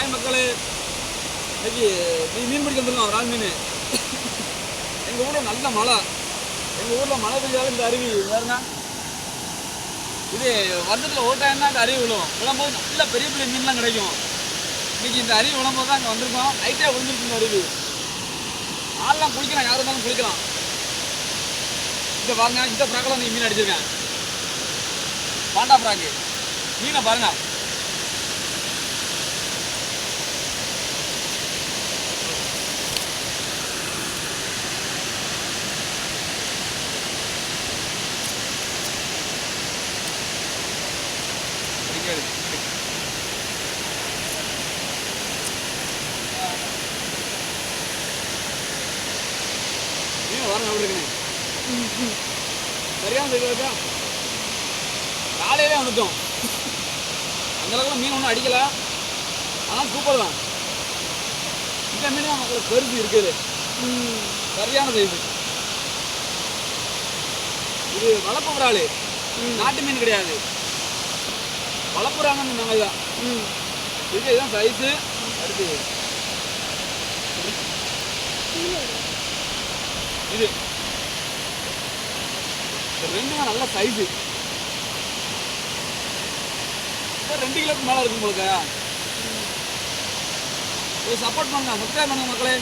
Hi மக்களே, இன்னைக்கு மீன் பிடிக்க வந்துருக்கோம். ரால் மீன். எங்கள் ஊரில் நல்ல மழை. எங்கள் ஊரில் மழை பெஞ்சாலும் இந்த அருவி வேறுனா இது வருஷத்தில் ஒரு டைம் தான் இந்த அருவி விழும்போது நல்ல பெரிய பெரிய மீன்லாம் கிடைக்கும். இன்னைக்கு இந்த அருவி விழும்போது தான் அங்கே வந்திருக்கோம். நைட்டே விழுந்துருக்கு இந்த அருவி. ஆள்லாம் குளிக்கலாம், யாரும் இருந்தாலும் குளிக்கலாம். இந்த பாருங்க, இந்த ஃப்ராக்கில் நீங்கள் மீன் அடிச்சிருக்கேன். பாண்டா ஃப்ராக்கு மீனை பாருங்க. மீன் வரணும் எப்படி இருக்குன்னு சரியான இருக்கா. காலையிலே வந்துட்டோம். அந்தளவுக்கு மீன் ஒன்றும் அடிக்கலை, ஆனால் சூப்பர் தான். இந்த மீன் தான் மக்களுக்கு பெருசு இருக்குது, சரியான சைஸு. இது வளர்ப்பு விரால், நாட்டு மீன் கிடையாது. வளர்ப்புறாங்க நாங்கள் தான் இருக்கு. இதுதான் சைஸு. அடுத்து இது ரெண்டுமே நல்ல சைஸு. 2 கிலோக்கு மேலே இருக்கும் உங்களுக்கு. சப்போர்ட் பண்ணுங்க, சப்ஸ்கிரைப் பண்ணுங்க மக்களே.